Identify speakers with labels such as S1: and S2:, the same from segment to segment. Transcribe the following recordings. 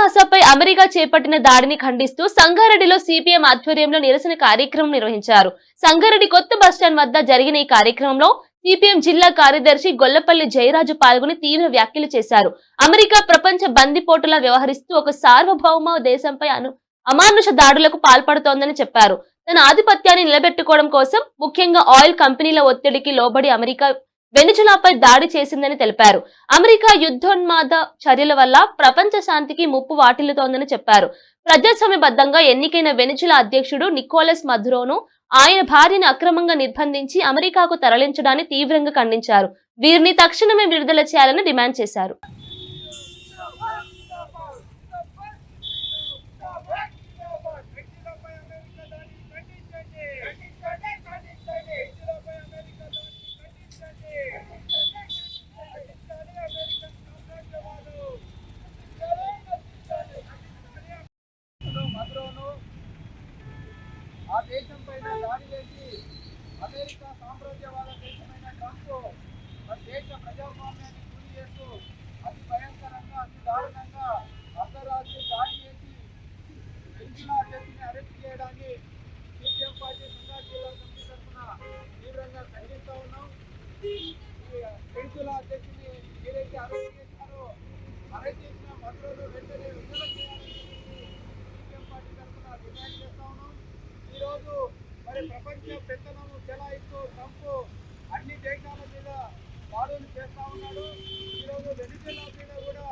S1: ఆసాపై America చేపట్టిన దాడిని ఖండిస్తూ సంగారెడ్డిలో సిపిఎం ఆధ్వర్యంలో నిరసన కార్యక్రమం నిర్వహించారు. సంగారెడ్డి కొత్త బస్టాండ్ వద్ద జరిగిన ఈ కార్యక్రమంలో సిపిఎం జిల్లా కార్యదర్శి గొల్లపల్లి జయరాజు పాల్గొని తీవ్ర వ్యాఖ్యలు చేశారు. అమెరికా ప్రపంచ బందిపోటులా వ్యవహరిస్తూ ఒక సార్వభౌమ దేశంపై అమానుష దాడులకు పాల్పడుతోందని చెప్పారు. తన ఆధిపత్యాన్ని నిలబెట్టుకోవడం కోసం ముఖ్యంగా ఆయిల్ కంపెనీల ఒత్తిడికి లోబడి అమెరికా వెనిజులాపై దాడి చేసిందని తెలిపారు. అమెరికా యుద్ధోన్మాద చర్యల వల్ల ప్రపంచ శాంతికి ముప్పు వాటిల్లుతోందని చెప్పారు. ప్రజాస్వామ్యబద్ధంగా ఎన్నికైన వెనిజులా అధ్యక్షుడు నికోలస్ మదురోను ఆయన భార్యను అక్రమంగా నిర్బంధించి అమెరికాకు తరలించడాన్ని తీవ్రంగా ఖండించారు. వీరిని తక్షణమే విడుదల చేయాలని డిమాండ్ చేశారు.
S2: ఆ దేశం పైన దాడి చేసి అమెరికా సామ్రాజ్యవాద దేశమైన ట్రంప్ మన దేశ ప్రజాస్వామ్యాన్ని గురి చేస్తూ అతి భయంకరంగా అతి దారుణంగా అర్ధరాత్రి దాడి చేసి వెనిజులా అధ్యక్షుని అరెస్ట్ చేయడాన్ని సిపిఎం పార్టీ సంగారెడ్డి జిల్లా కమిటీ తరఫున తీవ్రంగా ఖండిస్తూ ఉన్నాం. వెనిజులా అధ్యక్షుని ఏదైతే అరెస్ట్ చేశారో అరెస్ట్ చేసిన మద్దతులు వెంటనే విడుదల చేయాలని సిపిఎం పార్టీ తరఫున డిమాండ్ చేస్తా ఉన్నాం. ఈరోజు మరి ప్రపంచ పెత్తనము చెలాయిస్తూ ట్రంప్ అన్ని దేశాల మీద దాడులు చేస్తూ ఉన్నాడు. ఈరోజు వెనిజులా మీద కూడా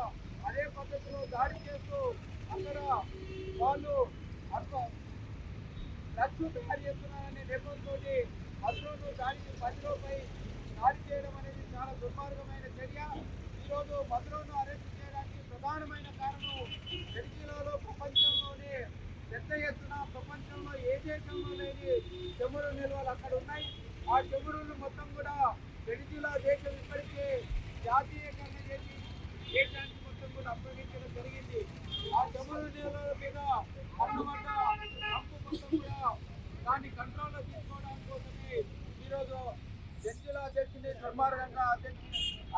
S2: అదే పద్ధతిలో దాడి చేస్తూ అక్కడ వాళ్ళు నచ్చు తయారు చేస్తున్నారనే నెపంతో మధురోపై దాడి చేయడం అనేది చాలా దుర్మార్గమైన చర్య. ఈరోజు మధురోను అరెస్ట్ చేయడానికి ప్రధానమైన కారణం వెనిజులాలో ప్రపంచంలోనే పెద్ద ఎత్తున ప్రపంచంలో ఏ దేశంలో లేని చమురు నిల్వలు అక్కడ ఉన్నాయి. ఆ చమురులు మొత్తం కూడా వెనిజులా దేశం ఇప్పటికే జాతీయకరణ చేసి దేశానికి మొత్తం కూడా అప్పగించడం జరిగింది. ఆ చమురు నిల్వల మీద అన్నమాట ట్రంప్ మొత్తం కూడా దాన్ని కంట్రోల్లో తీసుకోవడానికి కోసమే ఈరోజు వెనిజులా అధ్యక్షుని దుర్మార్గంగా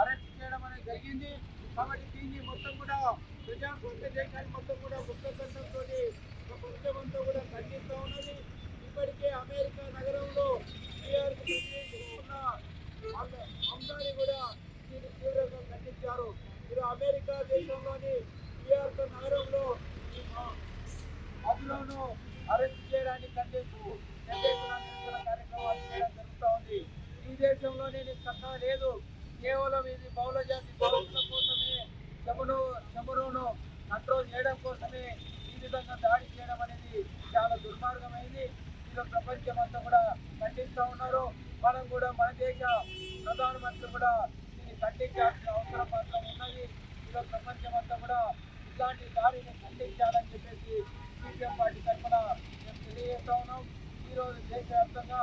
S2: అరెస్ట్ చేయడం అనేది జరిగింది. కాబట్టి దీన్ని మొత్తం కూడా ప్రజాస్వామ్య దేశాన్ని మొత్తం కూడా ముక్తకంఠంతో ప్రపంచమంతా కూడా ఖండిస్తూ ఉన్నది. ఇప్పటికే అమెరికా నగరంలో ఉన్న అంశాన్ని కూడా దీన్ని తీవ్రంగా ఖండించారు. మీరు అమెరికా దేశంలోని న్యూయార్క్ నగరంలో మధురోను అరెస్ట్ చేయడానికి ఖండిస్తూ కార్యక్రమాలు చేయడం జరుగుతూ ఉంది. ఈ దేశంలోనే చక్కగా లేదు, కేవలం ఇది బహుళ జాతి పౌరుల కోసమే చమురును కంట్రోల్ చేయడం కోసమే ఈ విధంగా దాడి చేయడం అనేది చాలా దుర్మార్గమైంది. ఈరోజు ప్రపంచం అంతా కూడా ఖండిస్తూ ఉన్నారు. మనం కూడా మన దేశ ప్రధానమంత్రి కూడా దీన్ని ఖండించాల్సిన అవసరం మాత్రం ఉన్నది. ఈరోజు ప్రపంచం అంతా కూడా ఇలాంటి దాడిని ఖండించాలని చెప్పేసి సిపిఎం పార్టీ తరఫున మేము తెలియజేస్తా ఉన్నాం. ఈరోజు దేశవ్యాప్తంగా